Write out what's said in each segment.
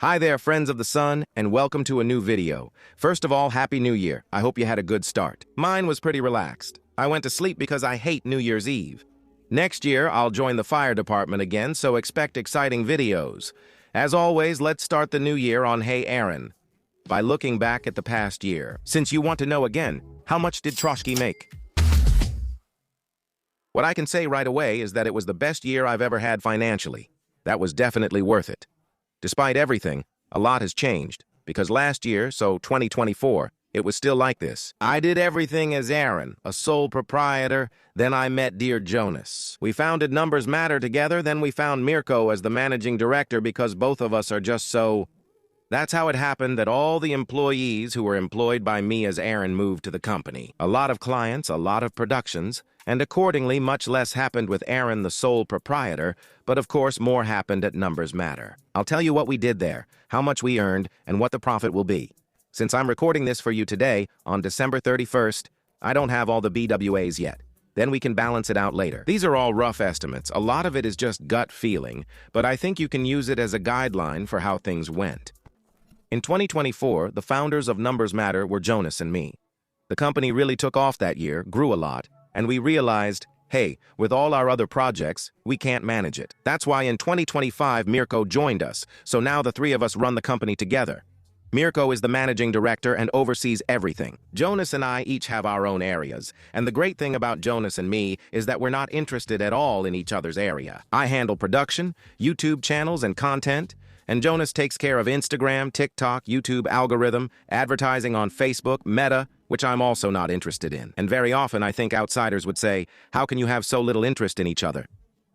Hi there, friends of the sun, and welcome to a new video. First of all, Happy New Year. I hope you had a good start. Mine was pretty relaxed. I went to sleep because I hate New Year's Eve. Next year, I'll join the fire department again, so expect exciting videos. As always, let's start the new year on Hey Aaron by looking back at the past year. Since you want to know again, how much did Troshke make? What I can say right away is that it was the best year I've ever had financially. That was definitely worth it. Despite everything, a lot has changed, because last year, so 2024, it was still like this. I did everything as Aaron, a sole proprietor, then I met dear Jonas. We founded Numbers Matter together, then we found Mirko as the managing director because both of us are just so... That's how it happened that all the employees who were employed by me as Aaron moved to the company. A lot of clients, a lot of productions, and accordingly much less happened with Aaron, the sole proprietor, but of course more happened at Numbers Matter. I'll tell you what we did there, how much we earned, and what the profit will be. Since I'm recording this for you today, on December 31st, I don't have all the BWAs yet. Then we can balance it out later. These are all rough estimates. A lot of it is just gut feeling, but I think you can use it as a guideline for how things went. In 2024, the founders of Numbers Matter were Jonas and me. The company really took off that year, grew a lot, and we realized, hey, with all our other projects, we can't manage it. That's why in 2025, Mirko joined us, so now the three of us run the company together. Mirko is the managing director and oversees everything. Jonas and I each have our own areas, and the great thing about Jonas and me is that we're not interested at all in each other's area. I handle production, YouTube channels, and content, and Jonas takes care of Instagram, TikTok, YouTube algorithm, advertising on Facebook, Meta, which I'm also not interested in. And very often I think outsiders would say, how can you have so little interest in each other?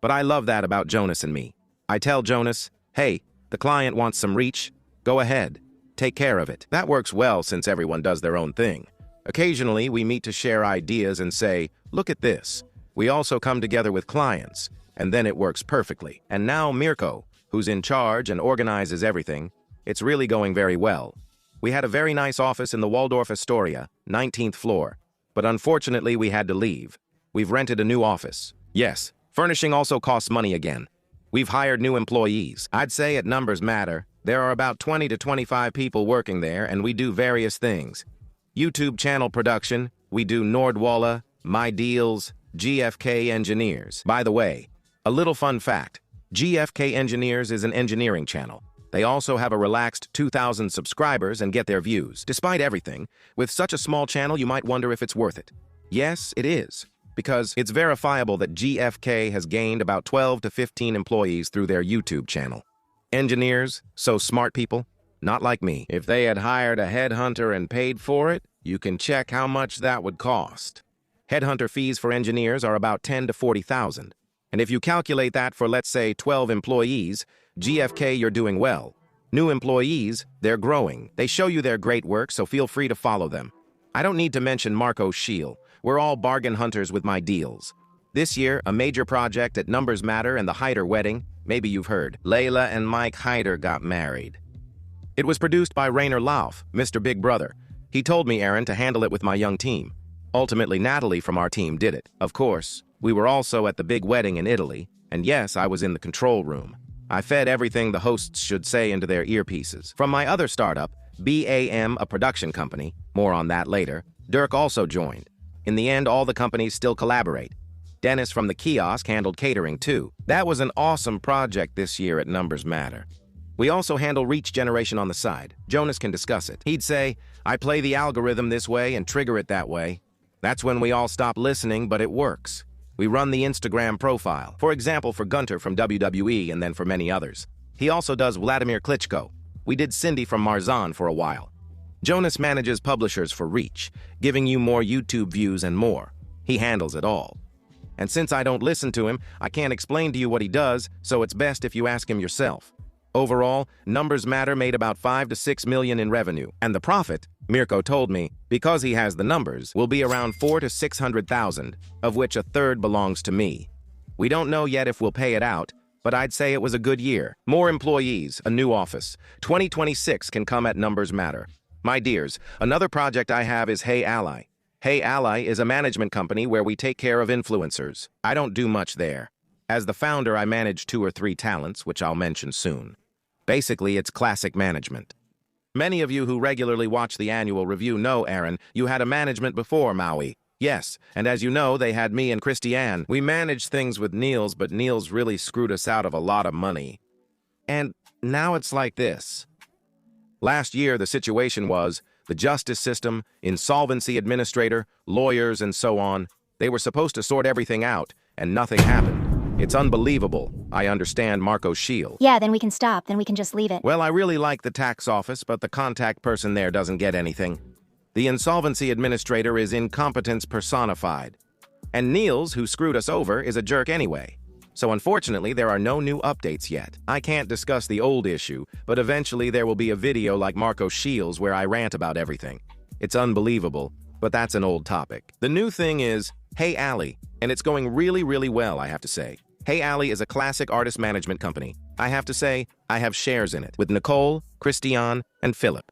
But I love that about Jonas and me. I tell Jonas, hey, the client wants some reach, go ahead, take care of it. That works well since everyone does their own thing. Occasionally we meet to share ideas and say, look at this. We also come together with clients, and then it works perfectly. And now Mirko, who's in charge and organizes everything, it's really going very well. We had a very nice office in the Waldorf Astoria, 19th floor, but unfortunately we had to leave. We've rented a new office. Yes, furnishing also costs money again. We've hired new employees. I'd say at Numbers Matter, there are about 20 to 25 people working there, and we do various things. YouTube channel production, we do Nordwalla, My Deals, GFK Engineers. By the way, a little fun fact, GFK Engineers is an engineering channel. They also have a relaxed 2,000 subscribers and get their views. Despite everything, with such a small channel, you might wonder if it's worth it. Yes, it is, because it's verifiable that GFK has gained about 12 to 15 employees through their YouTube channel. Engineers, so smart people, not like me. If they had hired a headhunter and paid for it, you can check how much that would cost. Headhunter fees for engineers are about 10 to 40,000. And if you calculate that for, let's say, 12 employees, GFK, you're doing well. New employees, they're growing. They show you their great work, so feel free to follow them. I don't need to mention Marco Scheel. We're all bargain hunters with My Deals. This year, a major project at Numbers Matter and the Hyder wedding, maybe you've heard. Layla and Mike Hyder got married. It was produced by Rainer Lauf, Mr. Big Brother. He told me, Aaron, to handle it with my young team. Ultimately, Natalie from our team did it. Of course, we were also at the big wedding in Italy, and yes, I was in the control room. I fed everything the hosts should say into their earpieces. From my other startup, BAM, a production company, more on that later, Dirk also joined. In the end, all the companies still collaborate. Dennis from the Kiosk handled catering too. That was an awesome project this year at Numbers Matter. We also handle reach generation on the side. Jonas can discuss it. He'd say, I play the algorithm this way and trigger it that way. That's when we all stop listening, but it works. We run the Instagram profile, for example, for Gunter from WWE and then for many others. He also does Vladimir Klitschko. We did Cindy from Marzan for a while. Jonas manages publishers for reach, giving you more YouTube views and more. He handles it all. And since I don't listen to him, I can't explain to you what he does, so it's best if you ask him yourself. Overall, Numbers Matter made about 5 to 6 million in revenue, and the profit, Mirko told me, because he has the numbers, will be around 4 to 600,000, of which a third belongs to me. We don't know yet if we'll pay it out, but I'd say it was a good year. More employees, a new office. 2026 can come at Numbers Matter. My dears, another project I have is Hey Ally. Hey Ally is a management company where we take care of influencers. I don't do much there. As the founder, I manage 2 or 3 talents, which I'll mention soon. Basically, it's classic management. Many of you who regularly watch the annual review know, Aaron, you had a management before Maui. Yes, and as you know, they had me and Christiane. We managed things with Niels, but Niels really screwed us out of a lot of money. And now it's like this. Last year, the situation was the justice system, insolvency administrator, lawyers, and so on. They were supposed to sort everything out, and nothing happened. It's unbelievable. I understand Marco Shield. Yeah, then we can stop. Then we can just leave it. Well, I really like the tax office, but the contact person there doesn't get anything. The insolvency administrator is incompetence personified. And Niels, who screwed us over, is a jerk anyway. So unfortunately, there are no new updates yet. I can't discuss the old issue, but eventually there will be a video like Marco Shields where I rant about everything. It's unbelievable, but that's an old topic. The new thing is Hey Alley, and it's going really, really well, I have to say. Hey Alley is a classic artist management company. I have to say, I have shares in it, with Nicole, Christiane, and Philip.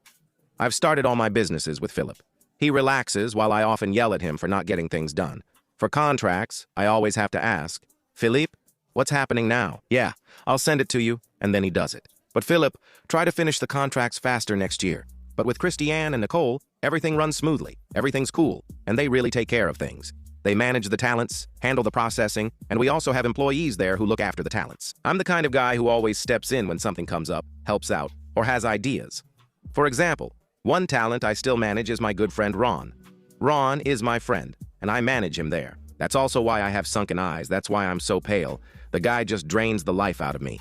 I've started all my businesses with Philip. He relaxes while I often yell at him for not getting things done. For contracts, I always have to ask, Philippe, what's happening now? Yeah, I'll send it to you, and then he does it. But Philip, try to finish the contracts faster next year. But with Christiane and Nicole, everything runs smoothly, everything's cool, and they really take care of things. They manage the talents, handle the processing, and we also have employees there who look after the talents. I'm the kind of guy who always steps in when something comes up, helps out, or has ideas. For example, one talent I still manage is my good friend Ron. Ron is my friend, and I manage him there. That's also why I have sunken eyes, that's why I'm so pale. The guy just drains the life out of me.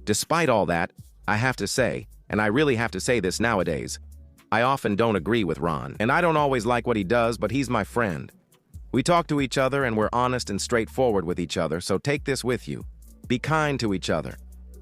Despite all that, I have to say, and I really have to say this nowadays, I often don't agree with Ron, and I don't always like what he does, but he's my friend. We talk to each other and we're honest and straightforward with each other, so take this with you. Be kind to each other.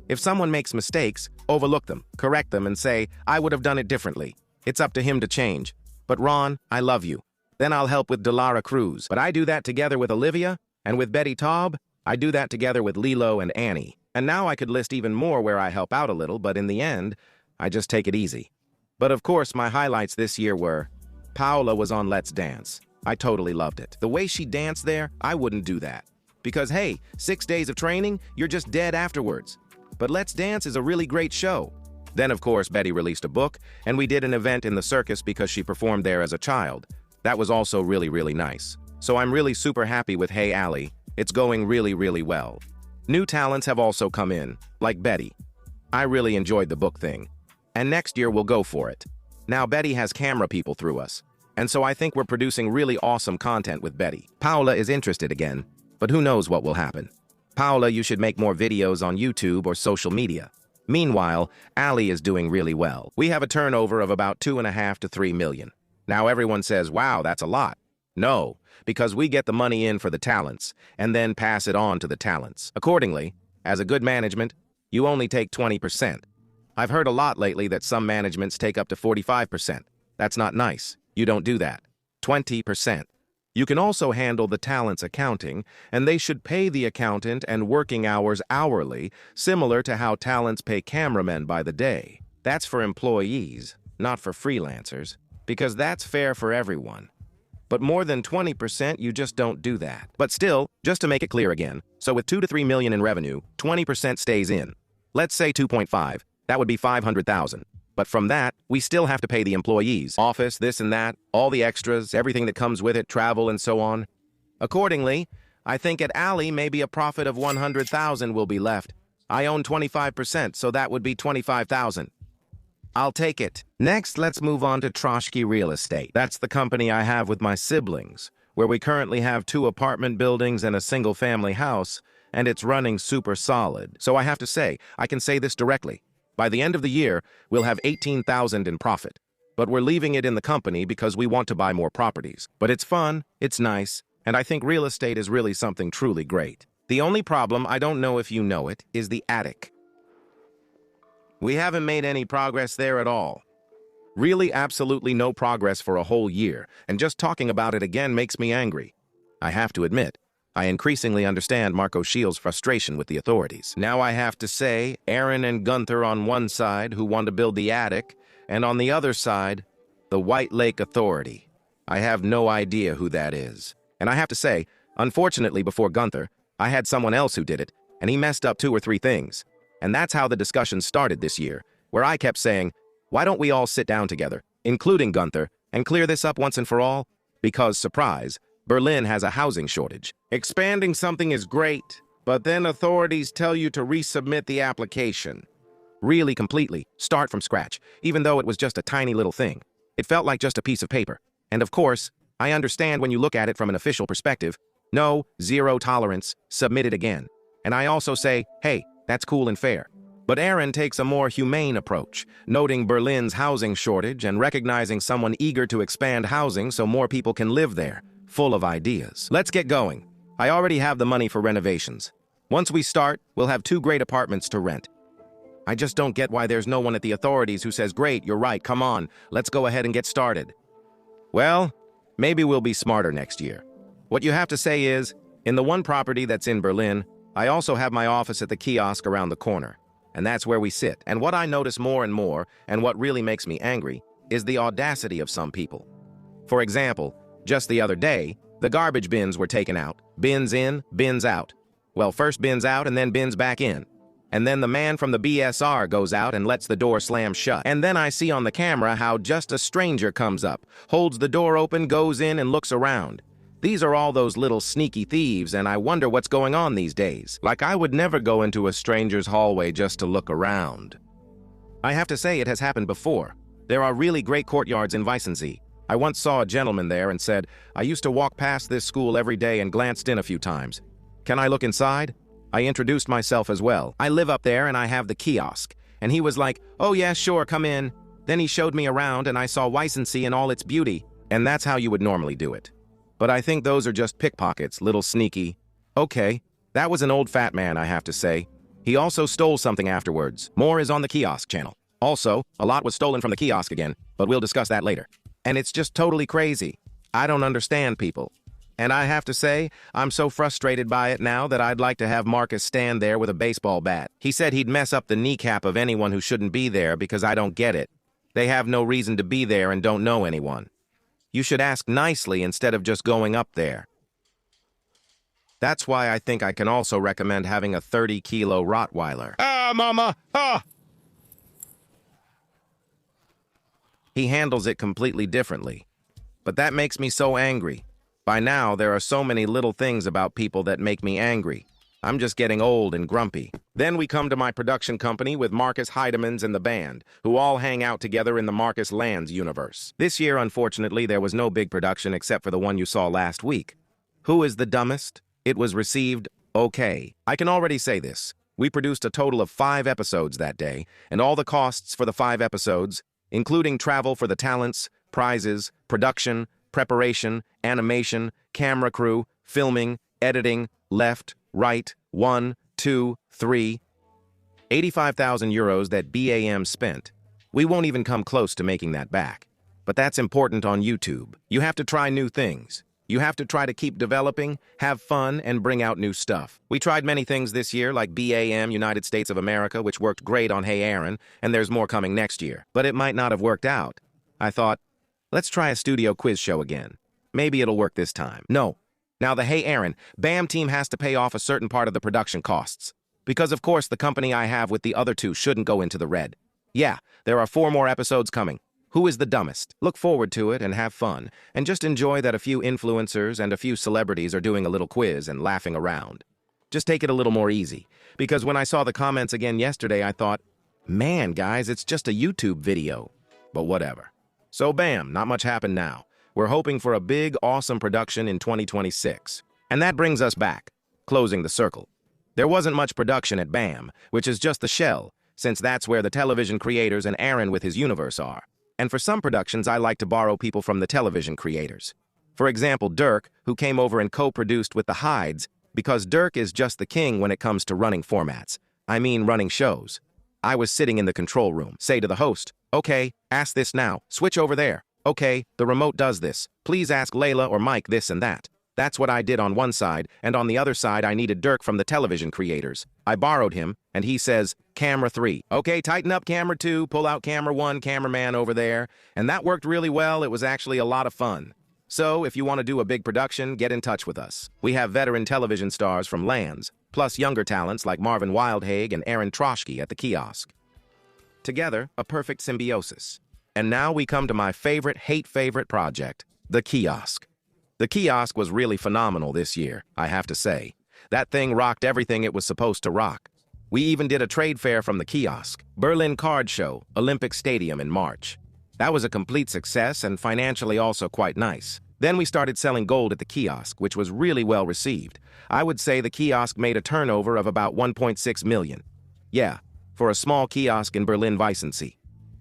If someone makes mistakes, overlook them, correct them, and say, I would have done it differently. It's up to him to change. But Ron, I love you. Then I'll help with Delara Cruz. But I do that together with Olivia, and with Betty Taub, I do that together with Lilo and Annie. And now I could list even more where I help out a little, but in the end, I just take it easy. But of course, my highlights this year were, Paola was on Let's Dance. I totally loved it. The way she danced there, I wouldn't do that. Because hey, 6 days of training, you're just dead afterwards. But Let's Dance is a really great show. Then of course, Betty released a book, and we did an event in the circus because she performed there as a child. That was also really, really nice. So I'm really super happy with Hey Alley. It's going really, really well. New talents have also come in, like Betty. I really enjoyed the book thing. And next year we'll go for it. Now Betty has camera people through us. And so I think we're producing really awesome content with Betty. Paola is interested again, but who knows what will happen. Paola, you should make more videos on YouTube or social media. Meanwhile, Ali is doing really well. We have a turnover of about 2.5 to 3 million. Now everyone says, wow, that's a lot. No, because we get the money in for the talents and then pass it on to the talents. Accordingly, as a good management, you only take 20%. I've heard a lot lately that some managements take up to 45%. That's not nice. You don't do that. 20%. You can also handle the talents accounting, and they should pay the accountant and working hours hourly, similar to how talents pay cameramen by the day. That's for employees, not for freelancers, because that's fair for everyone. But more than 20%, you just don't do that. But still, just to make it clear again, so with 2 to 3 million in revenue, 20% stays in. Let's say 2.5, that would be 500,000. But from that, we still have to pay the employees, office, this and that, all the extras, everything that comes with it, travel and so on. Accordingly, I think at Ali maybe a profit of 100,000 will be left. I own 25%, so that would be 25,000. I'll take it. Next, let's move on to Troshke Real Estate. That's the company I have with my siblings, where we currently have 2 apartment buildings and a single-family house, and it's running super solid. So I have to say, I can say this directly. By the end of the year, we'll have 18,000 in profit. But we're leaving it in the company because we want to buy more properties. But it's fun, it's nice, and I think real estate is really something truly great. The only problem, I don't know if you know it, is the attic. We haven't made any progress there at all. Really absolutely no progress for a whole year, and just talking about it again makes me angry. I have to admit, I increasingly understand Marco Shields' frustration with the authorities. Now I have to say, Aaron and Gunther on one side, who want to build the attic, and on the other side, the White Lake Authority. I have no idea who that is. And I have to say, unfortunately before Gunther, I had someone else who did it, and he messed up 2 or 3 things. And that's how the discussion started this year, where I kept saying, why don't we all sit down together, including Gunther, and clear this up once and for all? Because, surprise, Berlin has a housing shortage. Expanding something is great, but then authorities tell you to resubmit the application. Really completely, start from scratch, even though it was just a tiny little thing. It felt like just a piece of paper. And of course, I understand when you look at it from an official perspective. No, zero tolerance, submit it again. And I also say, hey, that's cool and fair. But Aaron takes a more humane approach, noting Berlin's housing shortage and recognizing someone eager to expand housing so more people can live there, full of ideas. Let's get going. I already have the money for renovations. Once we start, we'll have 2 great apartments to rent. I just don't get why there's no one at the authorities who says, great, you're right, come on, let's go ahead and get started. Well, maybe we'll be smarter next year. What you have to say is, in the one property that's in Berlin, I also have my office at the Kiosk around the corner. And that's where we sit. And what I notice more and more, and what really makes me angry, is the audacity of some people. For example, just the other day, the garbage bins were taken out. Bins in, bins out. Well, first bins out and then bins back in. And then the man from the BSR goes out and lets the door slam shut. And then I see on the camera how just a stranger comes up, holds the door open, goes in and looks around. These are all those little sneaky thieves, and I wonder what's going on these days. Like, I would never go into a stranger's hallway just to look around. I have to say it has happened before. There are really great courtyards in Weissensee. I once saw a gentleman there and said, I used to walk past this school every day and glanced in a few times. Can I look inside? I introduced myself as well. I live up there and I have the kiosk. And he was like, oh yeah, sure, come in. Then he showed me around and I saw Weissensee in all its beauty. And that's how you would normally do it. But I think those are just pickpockets, little sneaky. Okay, that was an old fat man, I have to say. He also stole something afterwards. More is on the Kiosk channel. Also, a lot was stolen from the kiosk again, but we'll discuss that later. And it's just totally crazy. I don't understand people. And I have to say, I'm so frustrated by it now that I'd like to have Marcus stand there with a baseball bat. He said he'd mess up the kneecap of anyone who shouldn't be there because I don't get it. They have no reason to be there and don't know anyone. You should ask nicely instead of just going up there. That's why I think I can also recommend having a 30-kilo Rottweiler. Ah, mama! Ah! He handles it completely differently. But that makes me so angry. By now, there are so many little things about people that make me angry. I'm just getting old and grumpy. Then we come to my production company with Marcus Heidemans and the band, who all hang out together in the Marcus Lands universe. This year, unfortunately, there was no big production except for the one you saw last week. Who is the dumbest? It was received okay. I can already say this. We produced a total of 5 episodes that day, and all the costs for the 5 episodes, including travel for the talents, prizes, production, preparation, animation, camera crew, filming, editing, left, right, 1, 2, 3, 85,000 euros that BAM spent. We won't even come close to making that back. But that's important on YouTube. You have to try new things. You have to try to keep developing, have fun, and bring out new stuff. We tried many things this year, like BAM United States of America, which worked great on Hey Aaron, and there's more coming next year. But it might not have worked out. I thought, let's try a studio quiz show again. Maybe it'll work this time. No. Now the Hey Aaron, BAM team has to pay off a certain part of the production costs. Because of course the company I have with the other 2 shouldn't go into the red. Yeah, there are 4 more episodes coming. Who is the dumbest? Look forward to it and have fun. And just enjoy that a few influencers and a few celebrities are doing a little quiz and laughing around. Just take it a little more easy. Because when I saw the comments again yesterday, I thought, man, guys, it's just a YouTube video. But whatever. So bam, not much happened now. We're hoping for a big, awesome production in 2026. And that brings us back, closing the circle. There wasn't much production at BAM, which is just the shell, since that's where the television creators and Aaron with his universe are. And for some productions, I like to borrow people from the television creators. For example, Dirk, who came over and co-produced with the Hides, because Dirk is just the king when it comes to running formats. I mean running shows. I was sitting in the control room, say to the host, okay, ask this now, switch over there. Okay, the remote does this. Please ask Layla or Mike this and that. That's what I did on one side, and on the other side I needed Dirk from the television creators. I borrowed him, and he says, camera 3. Okay, tighten up camera 2, pull out camera 1, cameraman over there. And that worked really well. It was actually a lot of fun. So, if you want to do a big production, get in touch with us. We have veteran television stars from Lands, plus younger talents like Marvin Wildhagen and Aaron Troshke at the Kiosk. Together, a perfect symbiosis. And now we come to my favorite project, the Kiosk. The Kiosk was really phenomenal this year, I have to say. That thing rocked everything it was supposed to rock. We even did a trade fair from the Kiosk, Berlin Card Show, Olympic Stadium in March. That was a complete success and financially also quite nice. Then we started selling gold at the Kiosk, which was really well received. I would say the Kiosk made a turnover of about 1.6 million. Yeah, for a small kiosk in Berlin-Weissensee.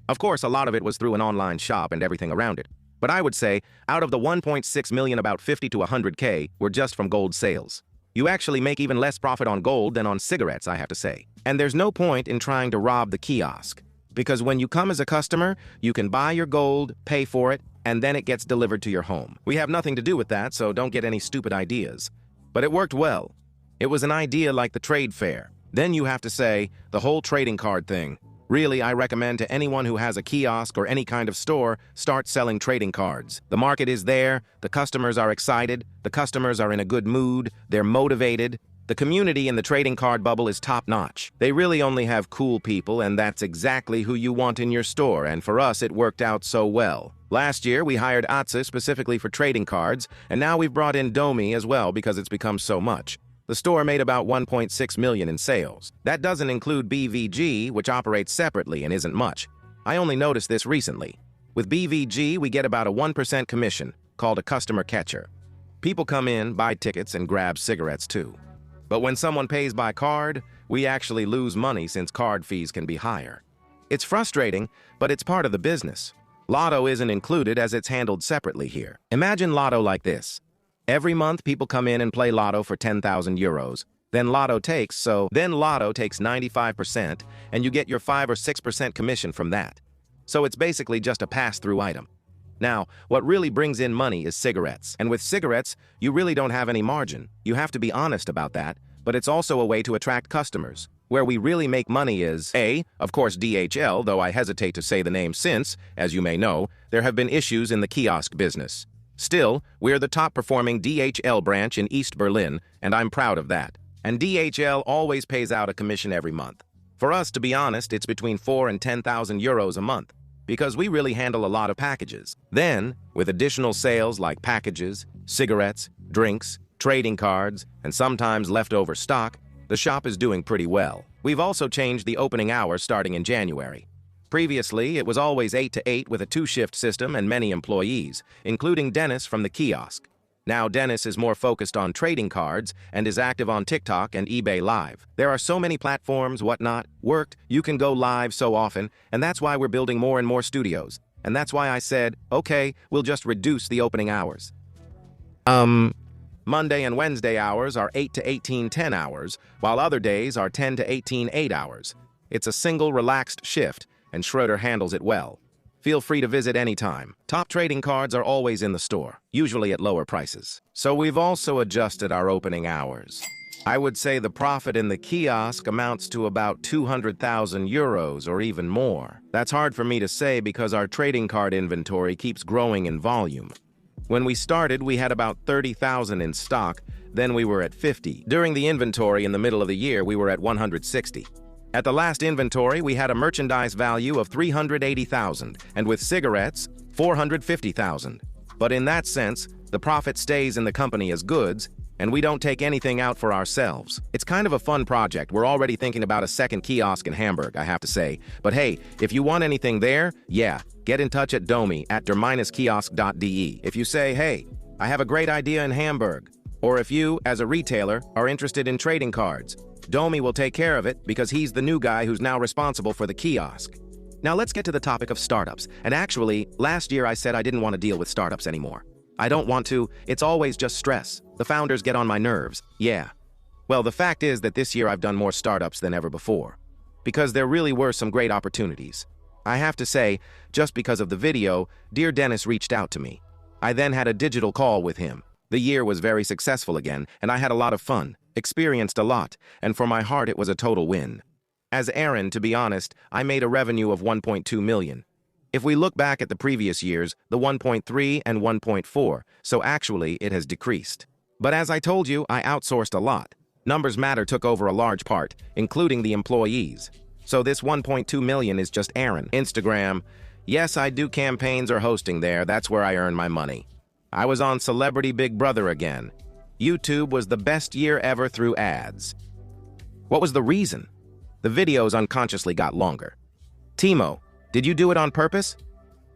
Of course, a lot of it was through an online shop and everything around it. But I would say, out of the 1.6 million, about 50 to 100K were just from gold sales. You actually make even less profit on gold than on cigarettes, I have to say. And there's no point in trying to rob the Kiosk. Because when you come as a customer, you can buy your gold, pay for it, and then it gets delivered to your home. We have nothing to do with that, so don't get any stupid ideas. But it worked well. It was an idea like the trade fair. Then you have to say, the whole trading card thing. Really, I recommend to anyone who has a kiosk or any kind of store, start selling trading cards. The market is there, the customers are excited, the customers are in a good mood, they're motivated. The community in the trading card bubble is top-notch. They really only have cool people, and that's exactly who you want in your store, and for us, it worked out so well. Last year, we hired Atze specifically for trading cards, and now we've brought in Domi as well because it's become so much. The store made about 1.6 million in sales. That doesn't include BVG, which operates separately and isn't much. I only noticed this recently. With BVG, we get about a 1% commission, called a customer catcher. People come in, buy tickets, and grab cigarettes too. But when someone pays by card, we actually lose money since card fees can be higher. It's frustrating, but it's part of the business. Lotto isn't included as it's handled separately here. Imagine Lotto like this. Every month, people come in and play Lotto for 10,000 euros. Then Lotto takes 95%, and you get your 5 or 6% commission from that. So it's basically just a pass-through item. Now, what really brings in money is cigarettes. And with cigarettes, you really don't have any margin. You have to be honest about that, but it's also a way to attract customers. Where we really make money is, A, of course DHL, though I hesitate to say the name since, as you may know, there have been issues in the kiosk business. Still, we're the top-performing DHL branch in East Berlin, and I'm proud of that. And DHL always pays out a commission every month. For us, to be honest, it's between 4 and 10,000 euros a month, because we really handle a lot of packages. Then, with additional sales like packages, cigarettes, drinks, trading cards, and sometimes leftover stock, the shop is doing pretty well. We've also changed the opening hours starting in January. Previously, it was always 8 to 8 with a 2-shift system and many employees, including Dennis from the Kiosk. Now Dennis is more focused on trading cards and is active on TikTok and eBay Live. There are so many platforms, whatnot, worked, you can go live so often, and that's why we're building more and more studios. And that's why I said, okay, we'll just reduce the opening hours. Monday and Wednesday hours are 8 to 18:10 hours, while other days are 10 to 18:8 hours. It's a single relaxed shift, and Schroeder handles it well. Feel free to visit anytime. Top trading cards are always in the store, usually at lower prices. So we've also adjusted our opening hours. I would say the profit in the kiosk amounts to about 200,000 euros or even more. That's hard for me to say because our trading card inventory keeps growing in volume. When we started, we had about 30,000 in stock, then we were at 50. During the inventory in the middle of the year, we were at 160. At the last inventory, we had a merchandise value of 380,000, and with cigarettes, 450,000. But in that sense, the profit stays in the company as goods, and we don't take anything out for ourselves. It's kind of a fun project. We're already thinking about a second kiosk in Hamburg, I have to say. But hey, if you want anything there, yeah, get in touch at Domi at der-kiosk.de. If you say, hey, I have a great idea in Hamburg, or if you, as a retailer, are interested in trading cards, Domi will take care of it because he's the new guy who's now responsible for the kiosk. Now let's get to the topic of startups. And actually, last year I said I didn't want to deal with startups anymore. I don't want to. It's always just stress. The founders get on my nerves. Yeah. Well, the fact is that this year I've done more startups than ever before. Because there really were some great opportunities. I have to say, just because of the video, dear Dennis reached out to me. I then had a digital call with him. The year was very successful again, and I had a lot of fun, experienced a lot, and for my heart it was a total win. As Aaron, to be honest, I made a revenue of 1.2 million. If we look back at the previous years, the 1.3 and 1.4, so actually it has decreased. But as I told you, I outsourced a lot. Numbers Matter took over a large part, including the employees. So this 1.2 million is just Aaron. Instagram. Yes, I do campaigns or hosting there. That's where I earn my money. I was on Celebrity Big Brother again. YouTube was the best year ever through ads. What was the reason? The videos unconsciously got longer. Timo, did you do it on purpose?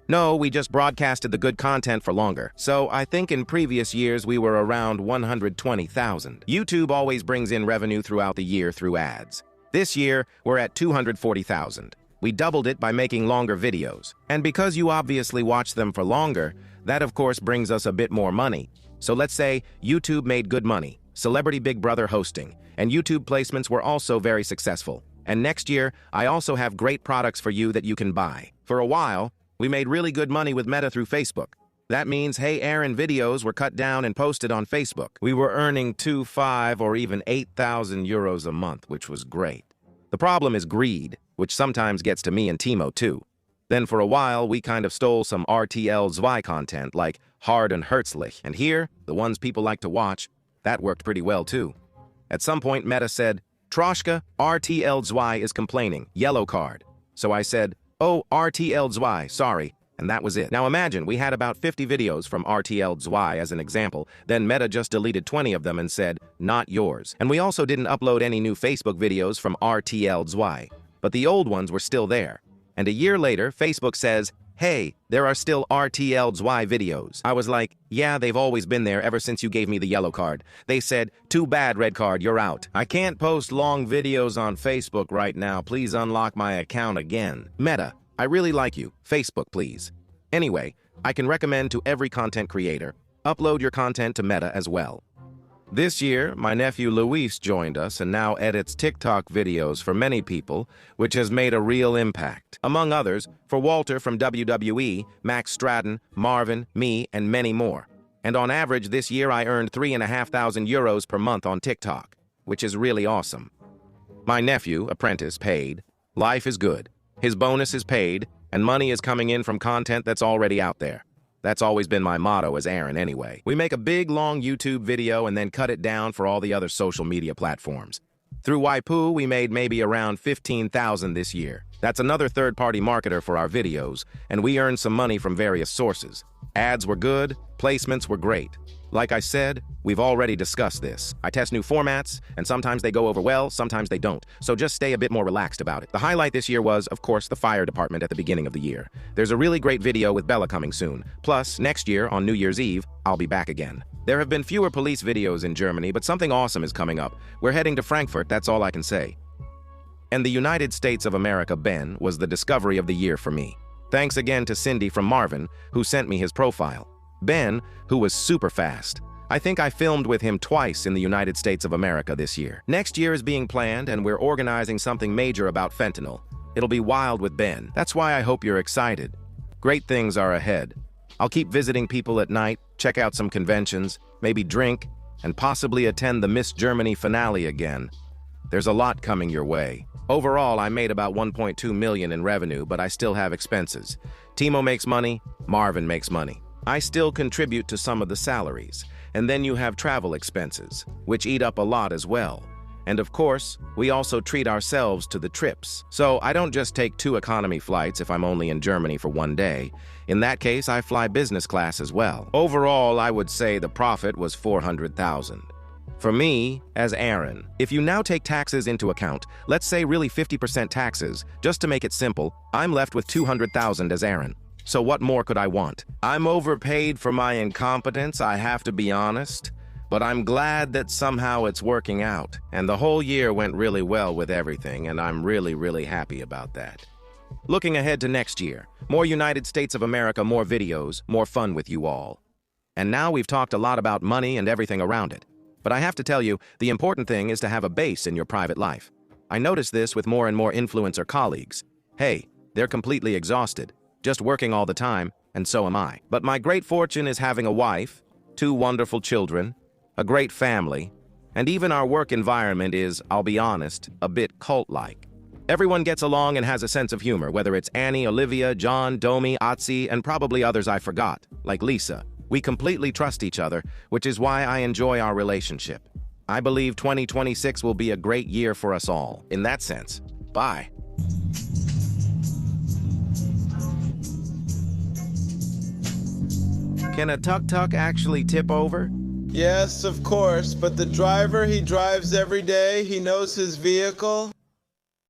No, we just broadcasted the good content for longer. So I think in previous years we were around 120,000. YouTube always brings in revenue throughout the year through ads. This year, we're at 240,000. We doubled it by making longer videos. And because you obviously watch them for longer, that of course brings us a bit more money. So let's say YouTube made good money, Celebrity Big Brother hosting, and YouTube placements were also very successful. And next year, I also have great products for you that you can buy. For a while, we made really good money with Meta through Facebook. That means Hey Aaron videos were cut down and posted on Facebook. We were earning 5 or even 8,000 euros a month, which was great. The problem is greed, which sometimes gets to me and Timo too. Then for a while, we kind of stole some RTL 2 content like Hard and Herzlich. And here, the ones people like to watch, that worked pretty well too. At some point, Meta said, Troshke, RTL 2 is complaining, yellow card. So I said, oh, RTL 2, sorry. And that was it. Now imagine, we had about 50 videos from RTL 2 as an example, then Meta just deleted 20 of them and said, not yours. And we also didn't upload any new Facebook videos from RTL 2, but the old ones were still there. And a year later, Facebook says, hey, there are still RTL 2 videos. I was like, yeah, they've always been there ever since you gave me the yellow card. They said, too bad, red card, you're out. I can't post long videos on Facebook right now. Please unlock my account again. Meta, I really like you. Facebook, please. Anyway, I can recommend to every content creator, upload your content to Meta as well. This year, my nephew Luis joined us and now edits TikTok videos for many people, which has made a real impact. Among others, for Walter from WWE, Max Stratton, Marvin, me, and many more. And on average, this year I earned 3,500 euros per month on TikTok, which is really awesome. My nephew, apprentice, paid. Life is good. His bonus is paid, and money is coming in from content that's already out there. That's always been my motto as Aaron anyway. We make a big, long YouTube video and then cut it down for all the other social media platforms. Through Waipu, we made maybe around 15,000 this year. That's another third-party marketer for our videos, and we earned some money from various sources. Ads were good, placements were great. Like I said, we've already discussed this. I test new formats, and sometimes they go over well, sometimes they don't. So just stay a bit more relaxed about it. The highlight this year was, of course, the fire department at the beginning of the year. There's a really great video with Bella coming soon. Plus, next year, on New Year's Eve, I'll be back again. There have been fewer police videos in Germany, but something awesome is coming up. We're heading to Frankfurt, that's all I can say. And the United States of America, Ben, was the discovery of the year for me. Thanks again to Cindy from Marvin, who sent me his profile. Ben, who was super fast. I think I filmed with him twice in the United States of America this year. Next year is being planned, and we're organizing something major about fentanyl. It'll be wild with Ben. That's why I hope you're excited. Great things are ahead. I'll keep visiting people at night, check out some conventions, maybe drink, and possibly attend the Miss Germany finale again. There's a lot coming your way. Overall, I made about 1.2 million in revenue, but I still have expenses. Timo makes money, Marvin makes money. I still contribute to some of the salaries, and then you have travel expenses, which eat up a lot as well. And of course, we also treat ourselves to the trips. So I don't just take 2 economy flights if I'm only in Germany for 1 day. In that case, I fly business class as well. Overall, I would say the profit was 400,000. For me, as Aaron, if you now take taxes into account, let's say really 50% taxes, just to make it simple, I'm left with 200,000 as Aaron. So what more could I want? I'm overpaid for my incompetence, I have to be honest. But I'm glad that somehow it's working out. And the whole year went really well with everything, and I'm really happy about that. Looking ahead to next year, more United States of America, more videos, more fun with you all. And now we've talked a lot about money and everything around it. But I have to tell you, the important thing is to have a base in your private life. I notice this with more and more influencer colleagues. Hey, they're completely exhausted, just working all the time, and so am I. But my great fortune is having a wife, 2 wonderful children, a great family, and even our work environment is, I'll be honest, a bit cult-like. Everyone gets along and has a sense of humor, whether it's Annie, Olivia, John, Domi, Otzi, and probably others I forgot, like Lisa. We completely trust each other, which is why I enjoy our relationship. I believe 2026 will be a great year for us all. In that sense, bye. Can a tuk-tuk actually tip over? Yes, of course, but the driver, he drives every day, he knows his vehicle.